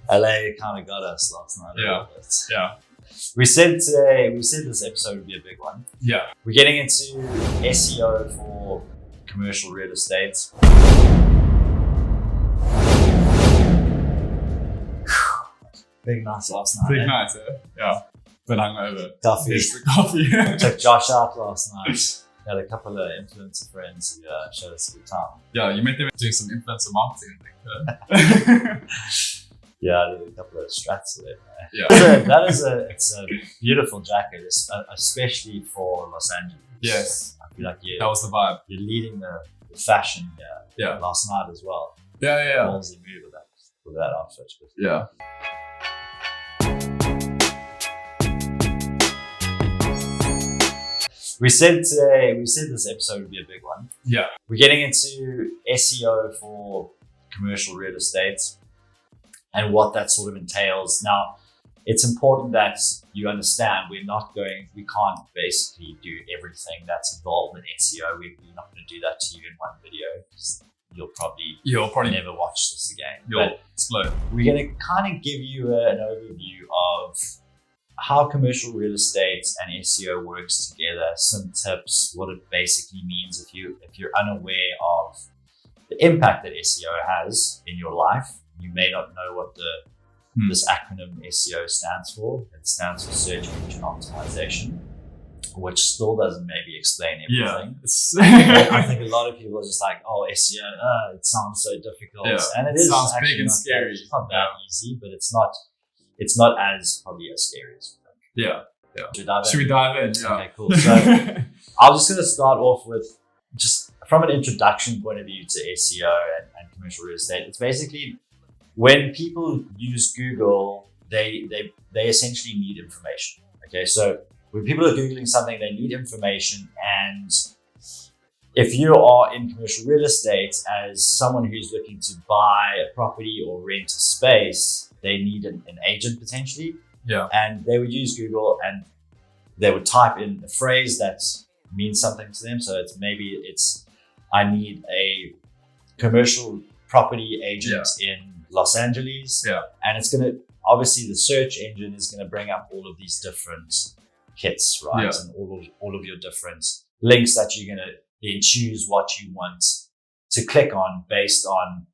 LA kind of got us last night. Yeah. Yeah. We said this episode would be a big one. Yeah. We're getting into SEO for commercial real estate. Big night last night. Big night, yeah. But hungover. Coffee. Coffee. Took Josh out last night. Had a couple of influencer friends who showed us a good time. Yeah, you met them doing some influencer marketing, I think. Yeah, I did a couple of strats with it. Yeah. It's a beautiful jacket, especially for Los Angeles. Yes. I feel like that was the vibe. You're leading the fashion last night as well. Yeah. Ballsy move with that outfit. Yeah. We said this episode would be a big one. Yeah. We're getting into SEO for commercial real estate and what that sort of entails. Now, it's important that you understand we can't basically do everything that's involved in SEO. We're not going to do that to you in one video because you'll probably never watch this again. You'll explode. We're going to kind of give you an overview of how commercial real estate and SEO works together, some tips, what it basically means if you're unaware of the impact that SEO has in your life. You may not know what this acronym SEO stands for. It stands for Search Engine Optimization, which still doesn't maybe explain everything. Yeah. I think a lot of people are just like, oh, SEO, it sounds so difficult. Yeah. And it sounds big and scary. It's not that easy, but it's not as probably as scary as we think. Yeah. Should we dive in? Yeah. Okay, cool. So I'm just going to start off with just from an introduction point of view to SEO and commercial real estate. It's basically when people use Google, they essentially need information. Okay, so when people are Googling something, they need information. And if you are in commercial real estate as someone who's looking to buy a property or rent a space, they need an agent potentially. Yeah. And they would use Google and they would type in a phrase that means something to them. So it's I need a commercial property agent in Los Angeles. Yeah. And it's gonna obviously the search engine is gonna bring up all of these different hits, right? Yeah. And all of your different links that you're gonna then choose what you want to click on based on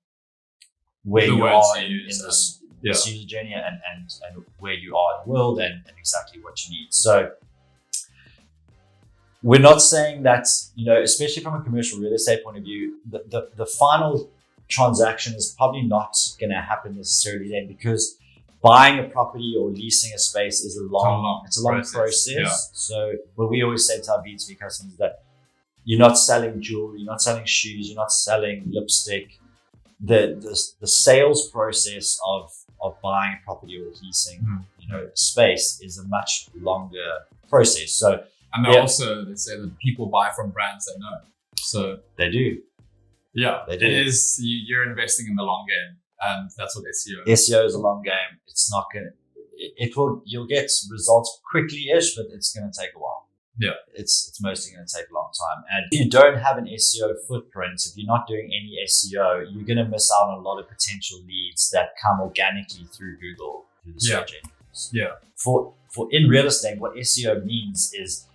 where you are in this user journey and where you are in the world and exactly what you need. So we're not saying that, especially from a commercial real estate point of view, the final transaction is probably not going to happen necessarily then, because buying a property or leasing a space is a long process. Yeah. So what we always say to our B2B customers is that you're not selling jewelry, you're not selling shoes, you're not selling lipstick. The sales process of buying a property or leasing, a space is a much longer process. So, and they say that people buy from brands they know. So they do. Yeah, they do. It is, you're investing in the long game, and that's what SEO is. SEO is a long game. It's not you'll get results quickly-ish, but it's going to take a while. Yeah. It's mostly going to take a long time. And if you don't have an SEO footprint, if you're not doing any SEO, you're going to miss out on a lot of potential leads that come organically through Google, through the search engines. Yeah. For in real estate, what SEO means is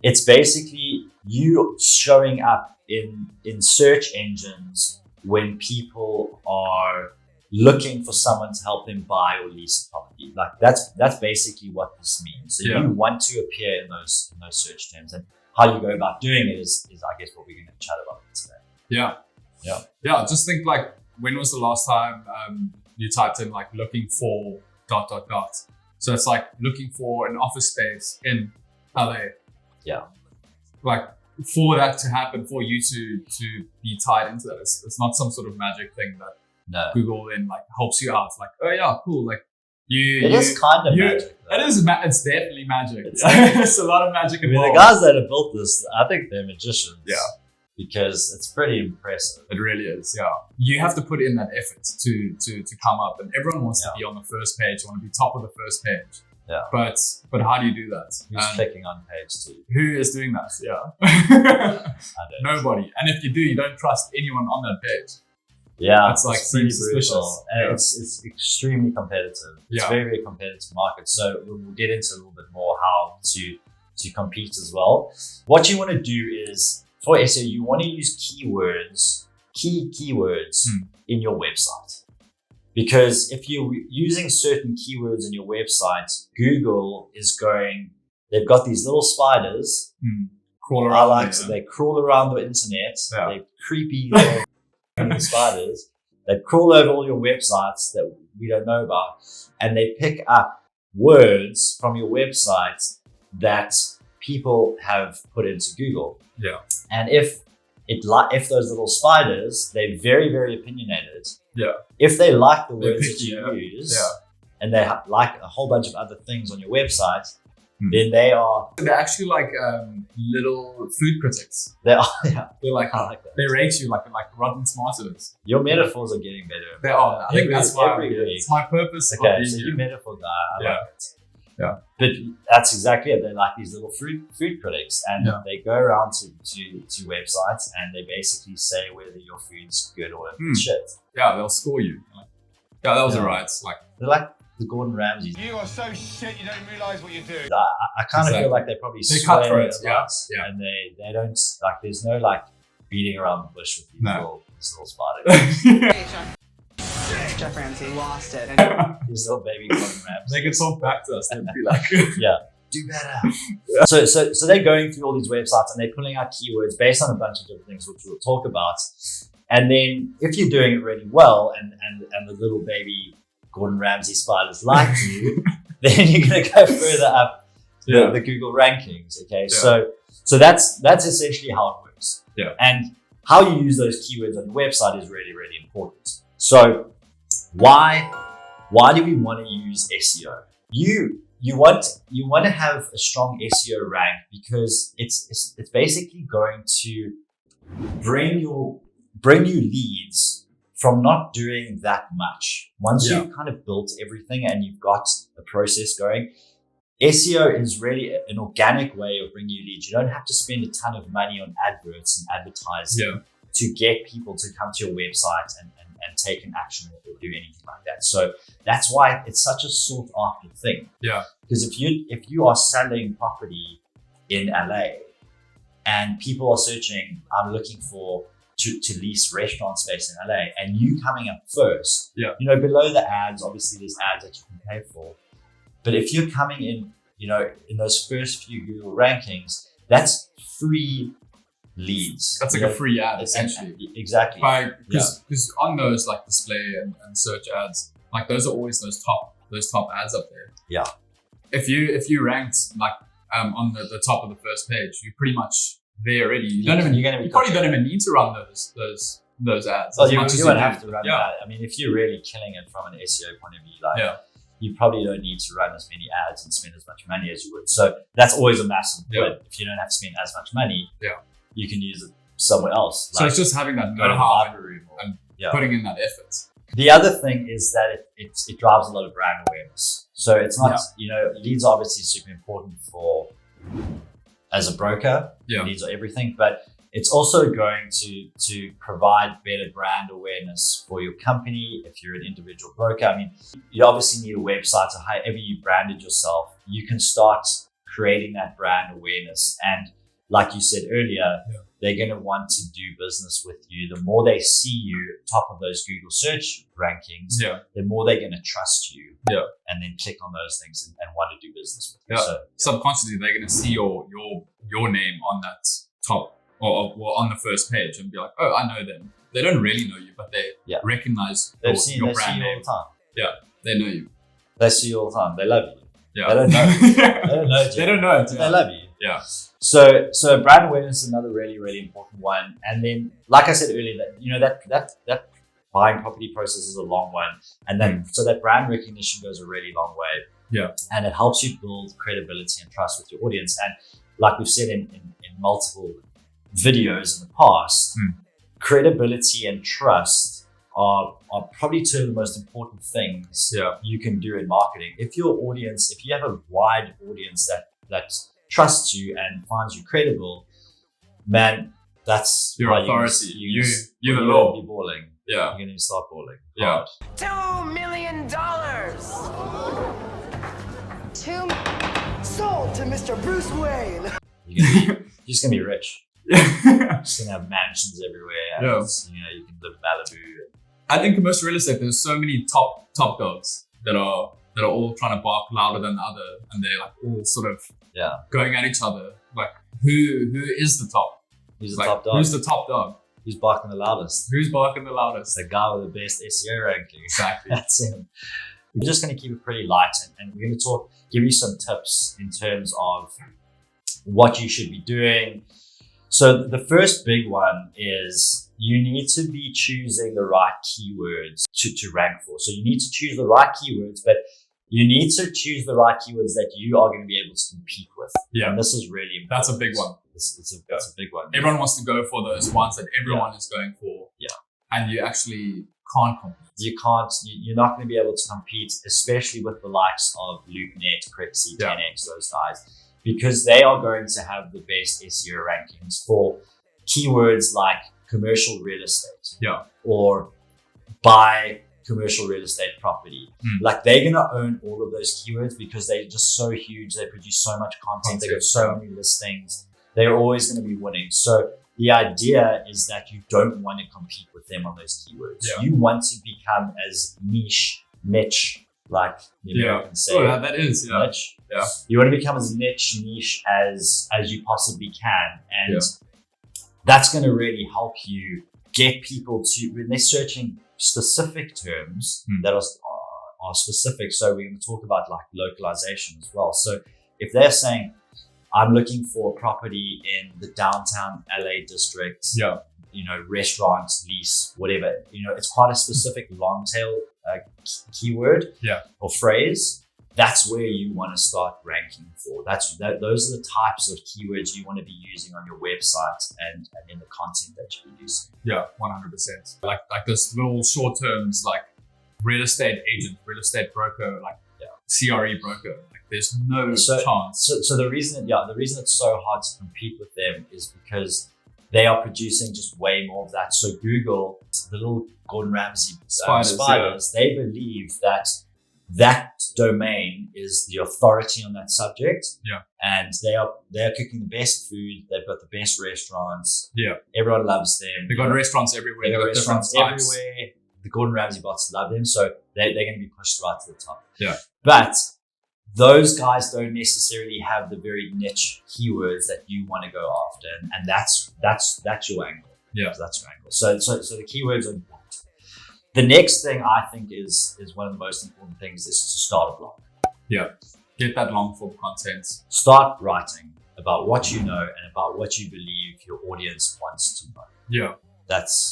it's basically you showing up in search engines when people are looking for someone to help them buy or lease a property. Like that's basically what this means. So you want to appear in those search terms, and how you go about doing it is I guess what we're going to chat about today. Yeah. Just think, like, when was the last time you typed in like looking for ... So it's like looking for an office space in LA. Yeah. Like, for that to happen, for you to be tied into that, it's not some sort of magic thing that Google then like helps you out. Like, oh yeah, cool. Like it is kind of magic. It is. It's definitely magic. It's a lot of magic involved. I mean, the guys that have built this, I think they're magicians. Yeah. Because it's pretty impressive. It really is. Yeah. You have to put in that effort to come up, and everyone wants to be on the first page. Want to be top of the first page. Yeah. But how do you do that? Who's clicking on page 2? Who is doing that? Yeah. I don't. Nobody. And if you do, you don't trust anyone on that page. Yeah, That's like pretty suspicious. brutal. And Yeah. it's extremely competitive. It's Yeah. very, very competitive market. So we'll get into a little bit more how to compete as well. What you want to do is for SEO, you want to use keywords in your website. Because if you're using certain keywords in your website, Google is they've got these little spiders. Crawl around. They crawl around the internet. Yeah. They're creepy little spiders. They crawl over all your websites that we don't know about, and they pick up words from your website that people have put into Google. Yeah. And if those little spiders, they're very, very opinionated. Yeah. If they like the words picky, that you use, Yeah. and they like a whole bunch of other things on your website, then they're actually like little food critics. yeah. They're like, I like that. they rate you like Rotten Tomatoes. Your metaphors are getting better. They are. I think that's why every week. it's my purpose. Okay, of being so here. you metaphor guy. I Yeah. like it. Yeah. But that's exactly it. They're like these little food critics, and they go around to websites and they basically say whether your food's good or shit. Yeah, they'll score you. Like, yeah, that was alright. Like, they're like the Gordon Ramsays. You are so shit, you don't realise what you're doing. I kind of feel like they probably They're swear cutthroats, a lot, yeah. and they don't like. There's no like beating around the bush with these No. little spiders. Jeff Ramsay lost it. These little baby Gordon Ramsays. they can talk back to us. They'd be like, Yeah, do better. So they're going through all these websites and they're pulling out keywords based on a bunch of different things, which we'll talk about. And then if you're doing it really well and the little baby Gordon Ramsay spiders like you, then you're going to go further up the Google rankings. Okay, Yeah. so that's essentially how it works. Yeah. And how you use those keywords on your website is really, really important. So why do we want to use SEO? You want to have a strong SEO rank because it's basically going to bring you leads from not doing that much. Once you've kind of built everything and you've got a process going, SEO is really an organic way of bringing you leads. You don't have to spend a ton of money on adverts and advertising to get people to come to your website and take an action or do anything like that. So that's why it's such a sought after thing. Yeah. Because if you are selling property in LA and people are searching, I'm looking to lease restaurant space in LA, and you coming up first, below the ads, obviously there's ads that you can pay for. But if you're coming in, in those first few Google rankings, that's free leads. that's like a free ad, essentially. Exactly. Because on those like display and search ads, like those are always those top ads up there. Yeah. If you ranked like on the top of the first page, you're pretty much there already. You probably don't even need to run those ads. Well, as you much as won't do. have to run that. I mean, if you're really killing it from an SEO point of view, you probably don't need to run as many ads and spend as much money as you would. So that's always a massive win. If you don't have to spend as much money, you can use it somewhere else. So it's just having that go to the know-how library and putting in that effort. The other thing is that it drives a lot of brand awareness. So it's not, leads are obviously super important as a broker. Leads are everything, but it's also going to provide better brand awareness for your company if you're an individual broker. I mean, you obviously need a website, so however you branded yourself, you can start creating that brand awareness. And like you said earlier, they're going to want to do business with you. The more they see you top of those Google search rankings, the more they're going to trust you and then click on those things and want to do business with you. So, subconsciously, they're going to see your name on that top or on the first page and be like, oh, I know them. They don't really know you, but they recognize your brand see you name. all the time. Yeah, they know you. They see you all the time. They love you. Yeah. They don't know. They don't know. They don't know it. They love you. Yeah. So brand awareness is another really, really important one. And then, like I said earlier, that buying property process is a long one. And then, so that brand recognition goes a really long way. Yeah. And it helps you build credibility and trust with your audience. And like we've said in multiple videos in the past, credibility and trust are probably two of the most important things you can do in marketing. If you have a wide audience that trusts you and finds you credible, man, that's your authority. You're the law. Be balling. Yeah. You're going to start balling. Yeah. Hard. $2 million. Sold to Mr. Bruce Wayne. You're just going to be rich. Yeah. Just going to have mansions everywhere. And, Yeah. you can live in Malibu. And in commercial real estate, there's so many top dogs that are all trying to bark louder than the other, and they're like all sort of going at each other. Like who is the top? Who's the top dog? Who's the top dog? Who's barking the loudest? Who's barking the loudest? The guy with the best SEO ranking. Exactly. That's him. We're just going to keep it pretty light, and we're going to give you some tips in terms of what you should be doing. So the first big one is you need to be choosing the right keywords to rank for. So you need to choose the right keywords, but you need to choose the right keywords that you are going to be able to compete with. Yeah. And this is really important. That's a big one. It's a big one. Everyone wants to go for those ones that everyone is going for. Yeah. And you actually can't compete. You're not going to be able to compete, especially with the likes of LoopNet, CREview, 10X, those guys, because they are going to have the best SEO rankings for keywords like commercial real estate. Yeah. Or buy commercial real estate property. Like they're going to own all of those keywords because they're just so huge. They produce so much content. They got so many listings. They're always going to be winning. So the idea is that you don't want to compete with them on those keywords. Yeah. You want to become as niche, like the Americans say. Oh, that is, niche. Yeah. You want to become as niche as you possibly can. And that's going to really help you get people to, when they're searching specific terms that are specific. So we're going to talk about like localization as well. So if they're saying, I'm looking for a property in the downtown LA district, restaurants, lease, whatever, it's quite a specific long tail keyword or phrase. That's where you want to start ranking for. Those are the types of keywords you want to be using on your website and in the content that you're producing. Yeah, 100%. Like this little short terms, like real estate agent, real estate broker, like CRE broker. Like there's no chance. So the reason it's so hard to compete with them is because they are producing just way more of that. So Google, the little Gordon Ramsay spiders, they believe that domain is the authority on that subject. Yeah. And they are cooking the best food. They've got the best restaurants. Yeah. Everyone loves them. They've got restaurants everywhere. They've got restaurants everywhere. The Gordon Ramsay bots love them. So they're going to be pushed right to the top. Yeah. But those guys don't necessarily have the very niche keywords that you want to go after. And that's your angle. Yeah. That's your angle. So the keywords are important. The next thing I think is one of the most important things is to start a blog. Yeah. Get that long form content. Start writing about what you know and about what you believe your audience wants to know. Yeah.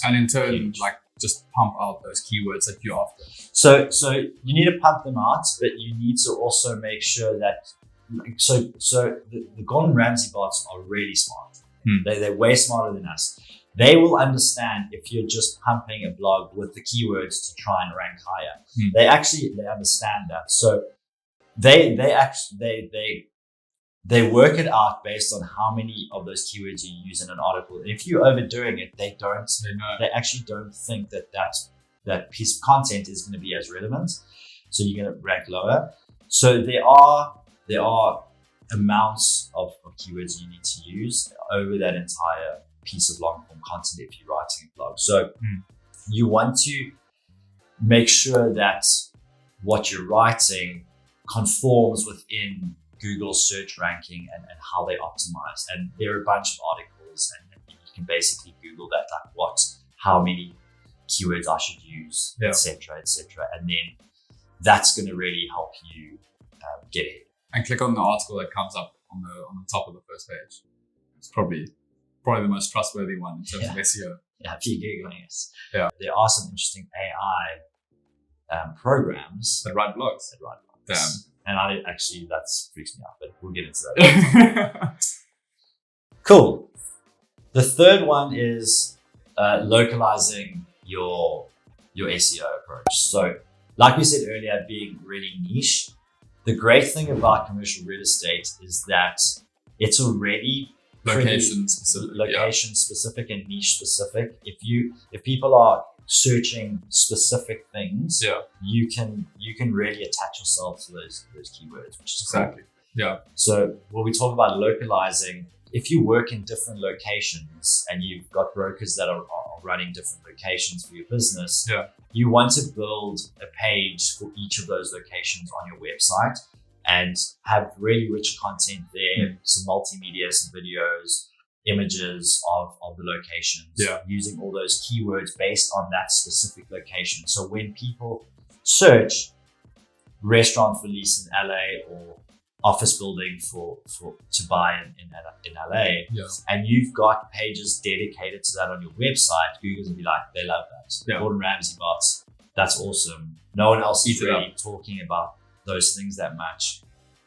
And in turn, huge. just pump out those keywords that you're after. So you need to pump them out, but you need to also make sure that, the Gordon Ramsay bots are really smart. They're way smarter than us. They will understand if you're just pumping a blog with the keywords to try and rank higher. They understand that. So they work it out based on how many of those keywords you use in an article. And if you're overdoing it, they actually don't think that piece of content is going to be as relevant. So you're going to rank lower. So there are amounts of keywords you need to use over that entire piece of long form content if you're writing a blog. So you want to make sure that what you're writing conforms within Google's search ranking and how they optimize. And there are a bunch of articles and you can basically Google that, like how many keywords I should use, etc. And then that's going to really help you get ahead. And click on the article that comes up on the top of the first page. It's probably the most trustworthy one in terms of SEO. Yeah, if you're Googling it. Yeah. There are some interesting AI programs that write blogs. Damn. And that freaks me out, but we'll get into that. Cool. The third one is localizing your SEO approach. So like we said earlier, being really niche. The great thing about commercial real estate is that it's already location specific and niche specific. If people are searching specific things, Yeah. you can really attach yourself to those keywords, which is Exactly. cool. Yeah. So when we talk about localizing, if you work in different locations and you've got brokers that are running different locations for your business, Yeah. you want to build a page for each of those locations on your website and have really rich content there, some multimedia, some videos, images of the locations, using all those keywords based on that specific location. So when people search restaurant for lease in LA or office building to buy in LA, and you've got pages dedicated to that on your website, Google's gonna be like, they love that. Gordon Ramsay bots, that's awesome. No one else is really talking about those things that much.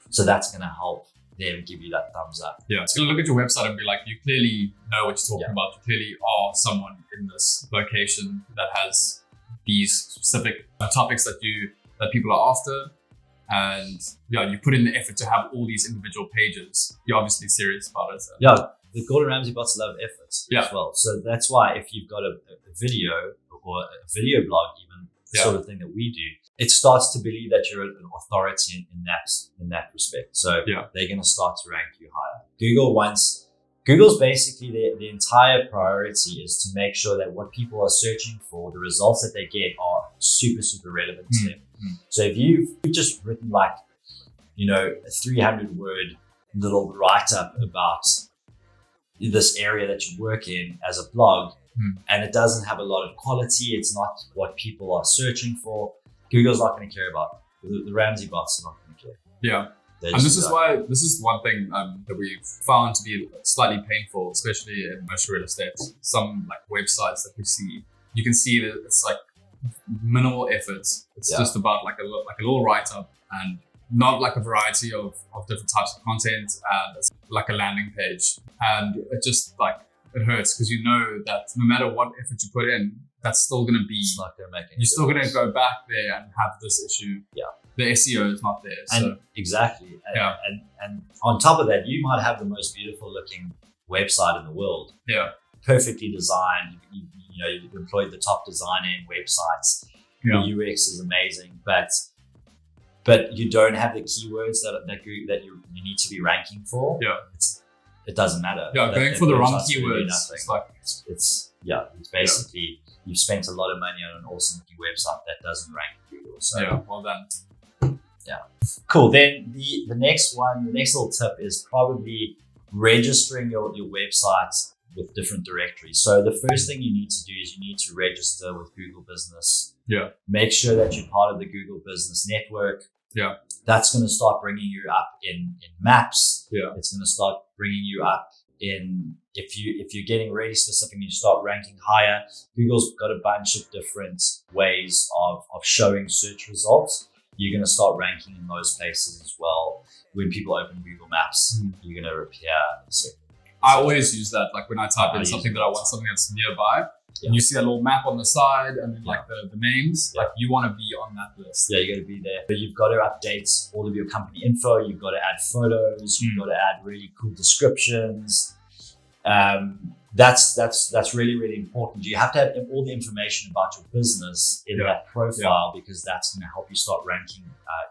So that's gonna help them give you that thumbs up. Yeah, it's gonna look at your website and be like, you clearly know what you're talking about. You clearly are someone in this location that has these specific topics that people are after. And you put in the effort to have all these individual pages. You're obviously serious about it. Yeah, the Gordon Ramsay bots love efforts as well. So that's why if you've got a video or a video blog, even the sort of thing that we do, it starts to believe that you're an authority in that respect. So they're going to start to rank you higher. Google's basically the entire priority is to make sure that what people are searching for, the results that they get are super, super relevant to them. So if you've just written like, a 300-word little write-up about this area that you work in as a blog, and it doesn't have a lot of quality, it's not what people are searching for, Google's not going to care about it. The Ramsay bots are not going to care. Yeah. And this is one thing that we've found to be slightly painful, especially in commercial real estate. Some like websites that we see, you can see that it's like minimal effort. It's just about like a little write-up and not like a variety of different types of content, and it's like a landing page. And it just like, it hurts because you know that no matter what effort you put in, that's still going to be, it's not going to make any you're still going to go back there and have this issue. Yeah. The SEO is not there. So. Exactly. And on top of that, you might have the most beautiful looking website in the world. Yeah. Perfectly designed. You've employed the top designer in websites. Yeah. The UX is amazing, but you don't have the keywords that you need to be ranking for. Yeah. It doesn't matter. Yeah, going for the wrong keywords. It's basically you've spent a lot of money on an awesome website that doesn't rank Google. So well done. Yeah, cool. Then the next little tip is probably registering your website with different directories. So the first thing you need to do is you need to register with Google Business. Yeah. Make sure that you're part of the Google Business Network. Yeah. That's going to start bringing you up in maps. Yeah. It's going to start bringing you up in, if you're getting really specific and you start ranking higher, Google's got a bunch of different ways of showing search results. You're going to start ranking in those places as well. When people open Google Maps, you're going to appear. I always use that, like when I type in something that I want, something that's nearby, and you see a little map on the side and then like the names, like you want to be on that list. Yeah, you got to be there. But you've got to update all of your company info. You've got to add photos. You've got to add really cool descriptions. That's really, really important. You have to have all the information about your business in that profile because that's going to help you start ranking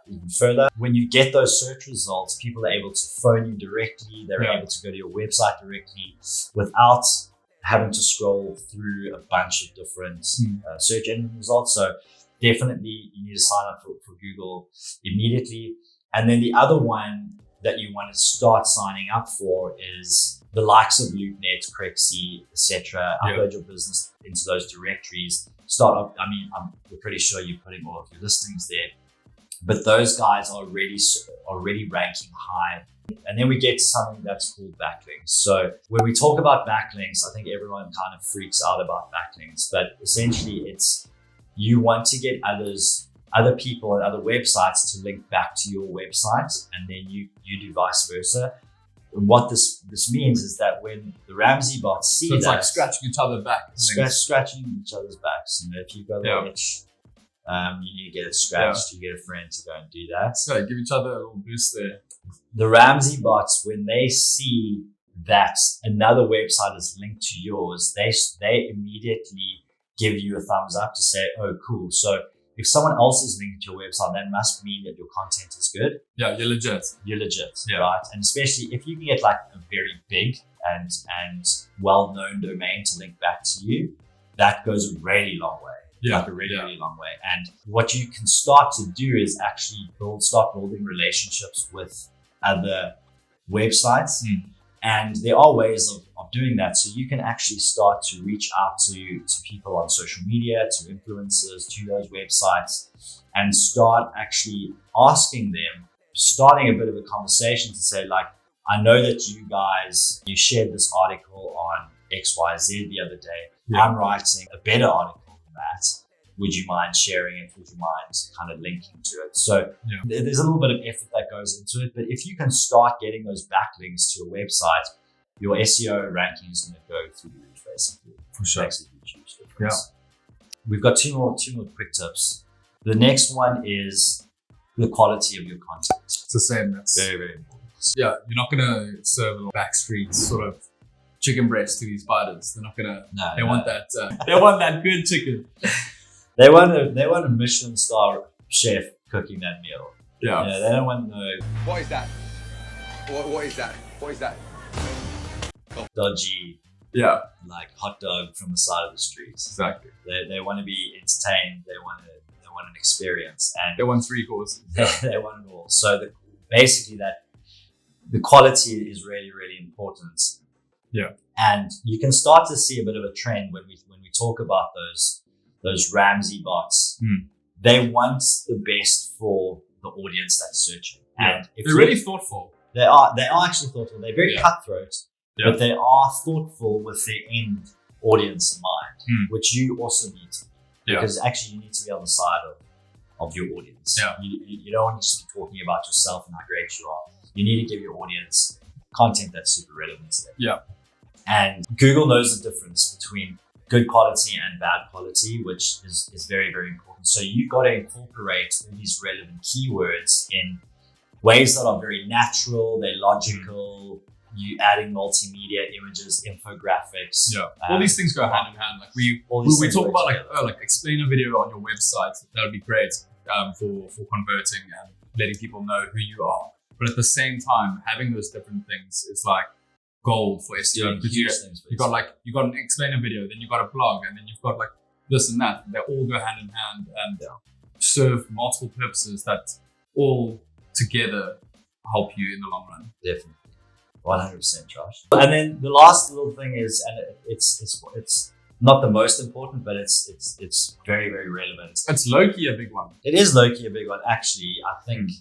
even further. When you get those search results, people are able to phone you directly. They're able to go to your website directly without having to scroll through a bunch of different search engine results. So definitely you need to sign up for Google immediately. And then the other one that you want to start signing up for is the likes of LoopNet, CREview, etc. Upload your business into those directories. We're pretty sure you're putting all of your listings there, but those guys are already ranking high. And then we get to something that's called backlinks. So when we talk about backlinks, I think everyone kind of freaks out about backlinks, but essentially it's you want to get other people and other websites to link back to your website, and then you do vice versa. And what this means is that when the Ramsay bots see it's like scratching each other back. Scratching each other's backs. If you've got an itch, you need to get it scratched. You get a friend to go and do that. So give each other a little boost there. The Ramsay bots, when they see that another website is linked to yours, they immediately give you a thumbs up to say, oh, cool. So if someone else is linked to your website, that must mean that your content is good. Yeah, you're legit. You're legit, right? And especially if you can get like a very big and well-known domain to link back to you, that goes a really long way. Like a really, really long way. And what you can start to do is actually start building relationships with other websites. And there are ways of doing that. So you can actually start to reach out to people on social media, to influencers, to those websites, and start actually asking them, starting a bit of a conversation to say, like, I know that you shared this article on XYZ the other day. I'm writing a better article than that. Would you mind sharing it? Would you mind kind of linking to it? So there's a little bit of effort that goes into it. But if you can start getting those backlinks to your website, your SEO ranking is going to go through the roof, basically. For sure. Makes a huge difference. We've got two more quick tips. The next one is the quality of your content. It's the same. That's very, very important. Yeah, you're not going to serve a backstreet sort of chicken breast to these spiders. They're not going to. They want that. They want that good chicken. They want a Michelin star chef cooking that meal. Yeah. They don't want no. What is that? What is that? What is that? Dodgy. Yeah. Like hot dog from the side of the street. Exactly. They want to be entertained. They want an experience, and they want 3 courses. They want it all. So basically the quality is really, really important. Yeah. And you can start to see a bit of a trend when we talk about those Ramsay bots. They want the best for the audience that's searching. And if they're really thoughtful. They are actually thoughtful. They're very cutthroat, but they are thoughtful with their end audience in mind, which you also need to be. Because actually you need to be on the side of your audience. Yeah. You don't want to just be talking about yourself and how great you are. You need to give your audience content that's super relevant to them. Yeah. And Google knows the difference between good quality and bad quality, which is very, very important. So you've got to incorporate all these relevant keywords in ways that are very natural, they're logical, you adding multimedia images, infographics. Yeah. All these things go hand in hand. Like we talk about like explain a video on your website. That would be great for converting and letting people know who you are. But at the same time, having those different things is like gold for SEO. Because you got an explainer video, then you got a blog, and then you've got like this and that. They all go hand in hand and serve multiple purposes that all together help you in the long run. Definitely. 100%, Josh. And then the last little thing is, and it's not the most important, but it's very, very relevant. It's low-key a big one. It is low-key a big one. Actually, I think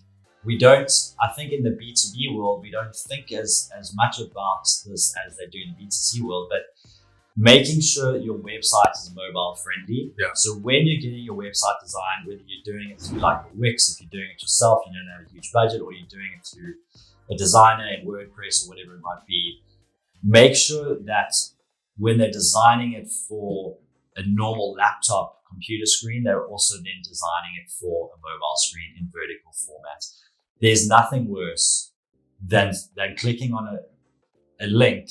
I think in the B2B world, we don't think as much about this as they do in the B2C world, but making sure that your website is mobile friendly. Yeah. So when you're getting your website designed, whether you're doing it through like Wix, if you're doing it yourself, you don't have a huge budget, or you're doing it through a designer in WordPress or whatever it might be, make sure that when they're designing it for a normal laptop computer screen, they're also then designing it for a mobile screen in vertical format. There's nothing worse than clicking on a link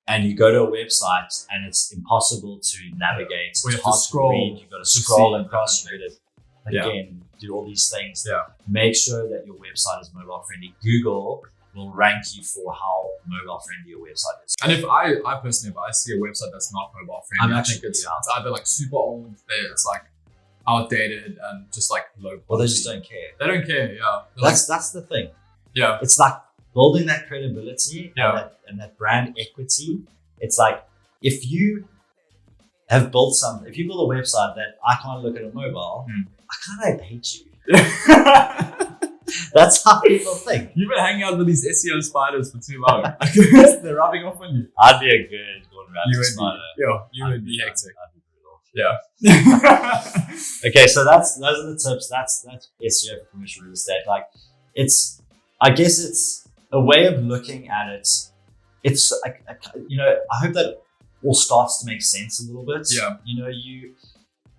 and you go to a website and it's impossible to navigate. Well, it's hard to read. You've got to scroll across. You've got to, again, do all these things. Yeah. Make sure that your website is mobile friendly. Google will rank you for how mobile friendly your website is. And if I personally, if I see a website that's not mobile friendly, I think it's either like super old, it's like outdated and just like low quality. Well, they just don't care. They don't care, yeah. That's the thing. Yeah. It's like building that credibility and that brand equity. It's like if you have built something, if you build a website that I can't look at a mobile, I kind of hate you. That's how people think. You've been hanging out with these SEO spiders for too long. They're rubbing off on you. I'd be a good Gordon Ramsay spider. You would be hectic. Yeah. Okay, so those are the tips. That's SEO for commercial real estate. Like I guess it's a way of looking at it. It's I hope that all starts to make sense a little bit. Yeah.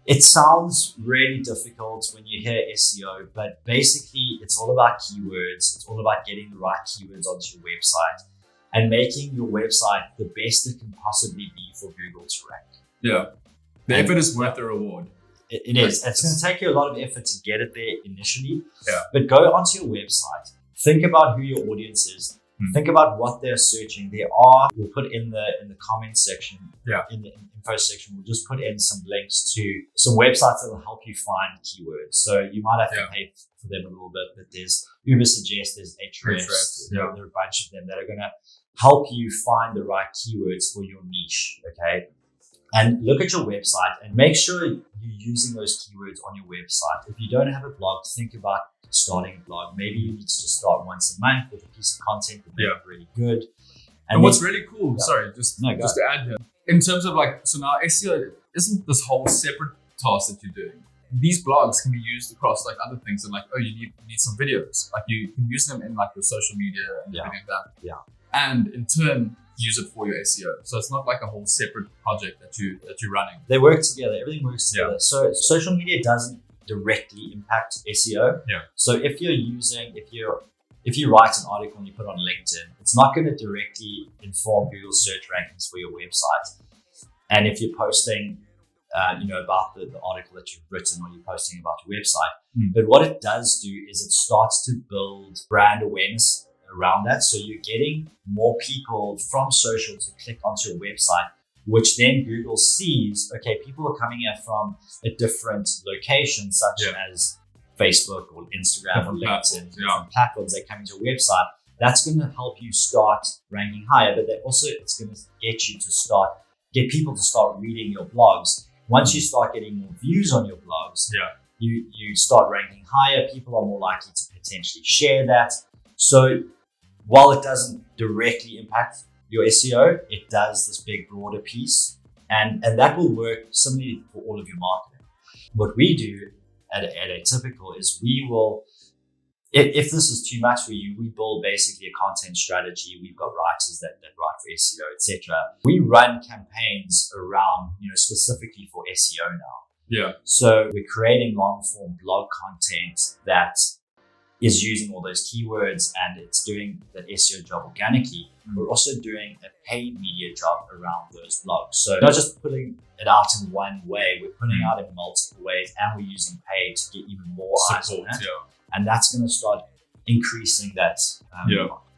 It sounds really difficult when you hear SEO, but basically it's all about keywords. It's all about getting the right keywords onto your website and making your website the best it can possibly be for Google to rank. Yeah. The effort is worth the reward. It is. It's going to take you a lot of effort to get it there initially. Yeah. But go onto your website. Think about who your audience is. Think about what they're searching. We'll put in the comment section, in the info section, we'll just put in some links to some websites that will help you find keywords. So you might have to pay for them a little bit, but there's Uber Suggest, there's Ahrefs, there are a bunch of them that are going to help you find the right keywords for your niche, okay? And look at your website and make sure you're using those keywords on your website. If you don't have a blog, think about starting a blog. Maybe you need to just start once a month with a piece of content that makes it really good. And what's really cool, just to add here, in terms of so now SEO isn't this whole separate task that you're doing. These blogs can be used across other things, and you need some videos. You can use them in your social media and everything like that. Yeah. And in turn, use it for your SEO. So it's not a whole separate project that you're running. They work together. Everything works together. So social media doesn't directly impact SEO. Yeah. So if you write an article and you put it on LinkedIn, it's not going to directly inform Google search rankings for your website. And if you're posting, about the article that you've written, or you're posting about your website, but what it does do is it starts to build brand awareness around that. So you're getting more people from social to click onto your website, which then Google sees, okay, people are coming here from a different location, such as Facebook or Instagram or LinkedIn, different platforms. They're coming to your website. That's going to help you start ranking higher, but it's going to get people to start reading your blogs. Once you start getting more views on your blogs, you start ranking higher. People are more likely to potentially share that. So while it doesn't directly impact your SEO, it does this big broader piece, and that will work similarly for all of your marketing. What we do at Atypical is we will, if this is too much for you, we build basically a content strategy. We've got writers that write for SEO, etc. We run campaigns around, specifically for SEO now. Yeah. So we're creating long form blog content that is using all those keywords, and it's doing that SEO job organically. We're also doing a paid media job around those blogs. So not just putting it out in one way, we're putting out in multiple ways, and we're using paid to get even more eyes on that. And that's going to start increasing that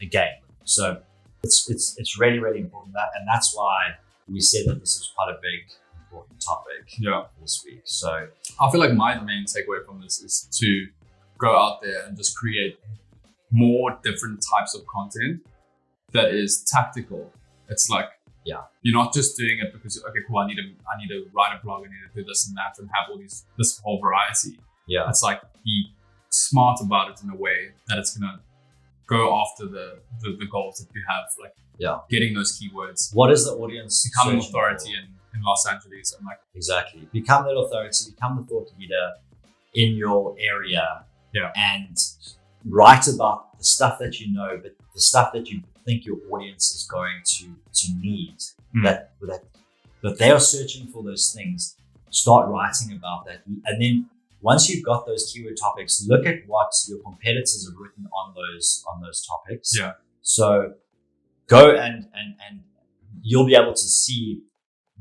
again. So it's really, really important and that's why we said that this is quite a big, important topic this week. So I feel like my main takeaway from this is to go out there and just create more different types of content that is tactical. It's you're not just doing it because, okay, cool, I need to write a blog, I need to do this and that and have this whole variety. Yeah. It's be smart about it in a way that it's going to go after the goals that you have, getting those keywords. What is the audience? Become an authority in Los Angeles. And exactly. Become that authority, become the thought leader in your area. Yeah. And write about the stuff that you know, but the stuff that you think your audience is going to need, that they are searching for those things. Start writing about that. And then once you've got those keyword topics, look at what your competitors have written on those topics. Yeah. So go and you'll be able to see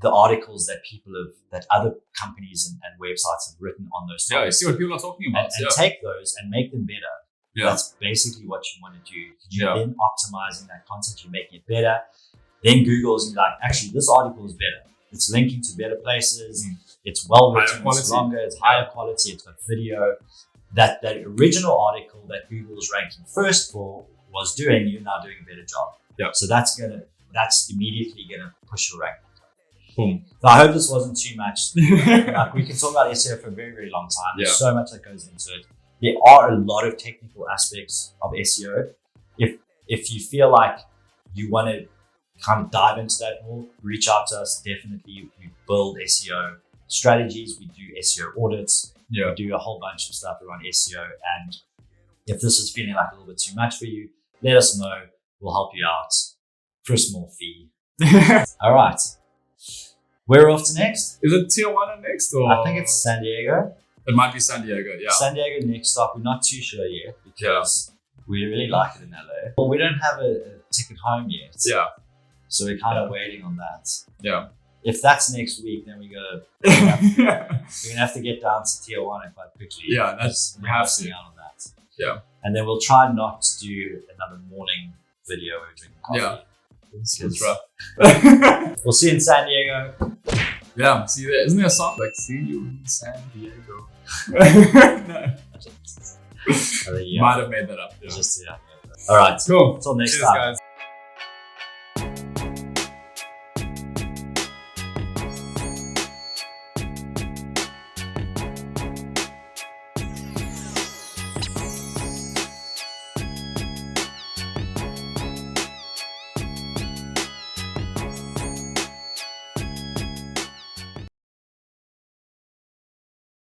the articles that other companies and websites have written on those topics. Yeah, see what people are talking about. And take those and make them better. Yeah. That's basically what you want to do. You're then optimizing that content, you're making it better. Then Google's like, actually, this article is better. It's linking to better places. It's well written, it's longer, it's higher quality, it's got video. That original article that Google was ranking first for was doing, you're now doing a better job. Yeah. So that's immediately gonna push your ranking. Boom. So I hope this wasn't too much. We can talk about SEO for a very, very long time. There's so much that goes into it. There are a lot of technical aspects of SEO. If you feel like you want to kind of dive into that more, reach out to us. Definitely, we build SEO strategies. We do SEO audits. We do a whole bunch of stuff around SEO. And if this is feeling like a little bit too much for you, let us know. We'll help you out for a small fee. All right. We're off to next. Is it Tijuana next? Or I think it's San Diego. It might be San Diego, yeah. San Diego next stop. We're not too sure yet because we really like it in LA. Well, we don't have a ticket home yet. Yeah. So we're kind of waiting on that. Yeah. if that's next week, then we're gonna have to get down to Tijuana quite quickly. Yeah, that's we have to. Out on that. Yeah, and then we'll try not to do another morning video where we drink coffee. Yeah, it's rough. We'll see you in San Diego. Yeah, see you there. Isn't there a song like "See You in San Diego"? No. I think, Might have made that up. Just All right, cool. Until next Cheers, time. guys.